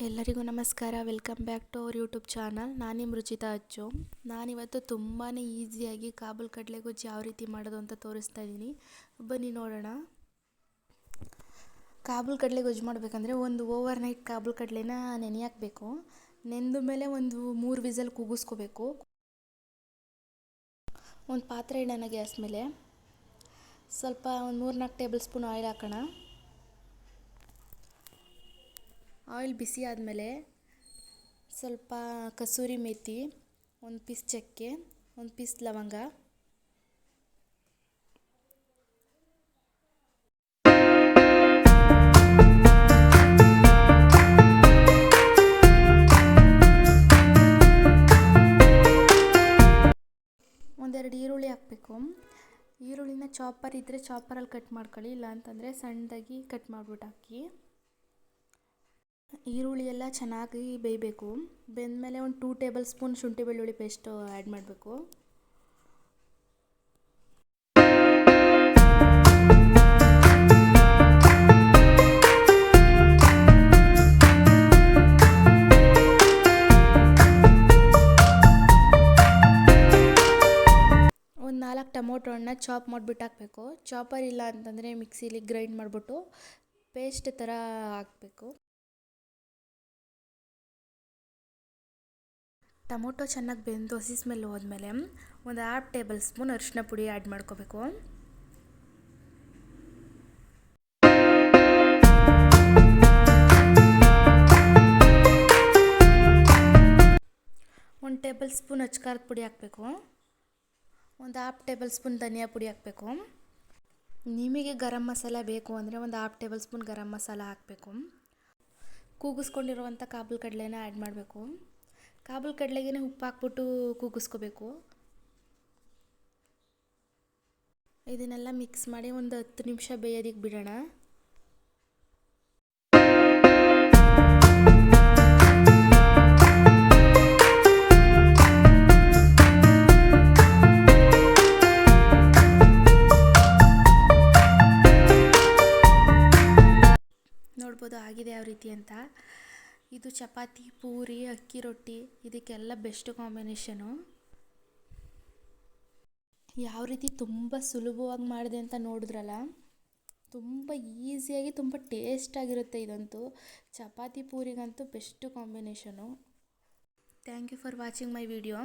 ಎಲ್ಲರಿಗೂ ನಮಸ್ಕಾರ. Welcome back to our YouTube channel. ನಾನು ನಿಮ್ಮ ರುಚಿತಾ ಅಚ್ಚು. ನಾನಿವತ್ತು ತುಂಬಾ ಈಸಿಯಾಗಿ ಕಾಬೂಲ್ ಕಡಲೆಗೊಜ್ಜು ಯಾವ ರೀತಿ ಮಾಡೋದು ಅಂತ ತೋರಿಸ್ತಾ ಇದ್ದೀನಿ. ಬನ್ನಿ ನೋಡೋಣ. ಕಾಬೂಲ್ ಕಡಲೆಗೊಜ್ಜು ಮಾಡಬೇಕಂದ್ರೆ ಒಂದು ಓವರ್ ನೈಟ್ ಕಾಬೂಲ್ ಕಡಲೆನ ನೆನೆಯಾಕಬೇಕು. ನೆಂದ ಮೇಲೆ ಒಂದು 3 ವಿಸಲ್ ಕೂಗಿಸ್ಕೋಬೇಕು. ಒಂದು ಪಾತ್ರೆ ಇಡೋಣ ಗ್ಯಾಸ್ ಮೇಲೆ. ಸ್ವಲ್ಪ ಒಂದು 3-4 ಟೇಬಲ್ ಸ್ಪೂನ್ ಆಯಿಲ್ ಹಾಕೋಣ. ಆಯಿಲ್ ಬಿಸಿ ಆದಮೇಲೆ ಸ್ವಲ್ಪ ಕಸೂರಿ ಮೇಥಿ, ಒಂದು ಪೀಸ್ ಚಕ್ಕೆ, ಒಂದು ಪೀಸ್ ಲವಂಗ, ಒಂದೆರಡು ಈರುಳ್ಳಿ ಹಾಕಬೇಕು. ಈರುಳ್ಳಿನ ಚಾಪರ್ ಇದ್ದರೆ ಚಾಪರಲ್ಲಿ ಕಟ್ ಮಾಡ್ಕೊಳ್ಳಿ, ಇಲ್ಲ ಅಂತಂದರೆ ಸಣ್ಣದಾಗಿ ಕಟ್ ಮಾಡಿಬಿಟ್ಟು ಹಾಕಿ. ಈರುಳ್ಳಿ ಎಲ್ಲ ಚೆನ್ನಾಗಿ ಬೇಯಬೇಕು. ಬೆಂದಮೇಲೆ ಒಂದು 2 ಟೇಬಲ್ ಸ್ಪೂನ್ ಶುಂಠಿ ಬೆಳ್ಳುಳ್ಳಿ ಪೇಸ್ಟು ಆ್ಯಡ್ ಮಾಡಬೇಕು. ಒಂದು 4 ಟೊಮೊಟೊ ಹಣ್ಣನ್ನ ಚಾಪ್ ಮಾಡಿಬಿಟ್ಟು ಹಾಕಬೇಕು. ಚಾಪರ್ ಇಲ್ಲ ಅಂತಂದರೆ ಮಿಕ್ಸಿಲಿ ಗ್ರೈಂಡ್ ಮಾಡಿಬಿಟ್ಟು ಪೇಸ್ಟ್ ಥರ ಹಾಕಬೇಕು. ಟೊಮೊಟೊ ಚೆನ್ನಾಗಿ ಬೆಂದು ಹಸಿ ಸ್ಮೆಲ್ ಹೋದ್ಮೇಲೆ ಒಂದು 1/2 ಟೇಬಲ್ ಸ್ಪೂನ್ ಅರಿಶಿನ ಪುಡಿ ಆ್ಯಡ್ ಮಾಡ್ಕೋಬೇಕು. ಒಂದು ಟೇಬಲ್ ಸ್ಪೂನ್ ಅಚ್ಕಾರದ ಪುಡಿ ಹಾಕಬೇಕು. ಒಂದು 1/2 ಟೇಬಲ್ ಸ್ಪೂನ್ ಧನಿಯಾ ಪುಡಿ ಹಾಕಬೇಕು. ನಿಮಗೆ ಗರಂ ಮಸಾಲ ಬೇಕು ಅಂದರೆ ಒಂದು 1/2 ಟೇಬಲ್ ಸ್ಪೂನ್ ಗರಂ ಮಸಾಲ ಹಾಕಬೇಕು. ಕೂಗಿಸ್ಕೊಂಡಿರುವಂಥ ಕಾಬೂಲ್ ಕಡಲೆನ ಆ್ಯಡ್ ಮಾಡಬೇಕು. ಕಾಬೂಲ್ ಕಡಲೆಗೆ ಉಪ್ಪು ಹಾಕ್ಬಿಟ್ಟು ಕೂಗಿಸ್ಕೋಬೇಕು. ಇದನ್ನೆಲ್ಲ ಮಿಕ್ಸ್ ಮಾಡಿ ಒಂದು 10 ನಿಮಿಷ ಬೇಯೋದಕ್ಕೆ ಬಿಡೋಣ. ನೋಡ್ಬೋದು ಆಗಿದೆ ಯಾವ ರೀತಿ ಅಂತ. ಇದು ಚಪಾತಿ, ಪೂರಿ, ಅಕ್ಕಿ ರೊಟ್ಟಿ ಇದಕ್ಕೆಲ್ಲ ಬೆಸ್ಟ್ ಕಾಂಬಿನೇಷನು. ಯಾವ ರೀತಿ ತುಂಬ ಸುಲಭವಾಗಿ ಮಾಡಿದೆ ಅಂತ ನೋಡಿದ್ರಲ್ಲ. ತುಂಬ ಈಸಿಯಾಗಿ ತುಂಬ ಟೇಸ್ಟಾಗಿರುತ್ತೆ ಇದಂತೂ. ಚಪಾತಿ ಪೂರಿಗಂತೂ best combination. Thank you for watching my video.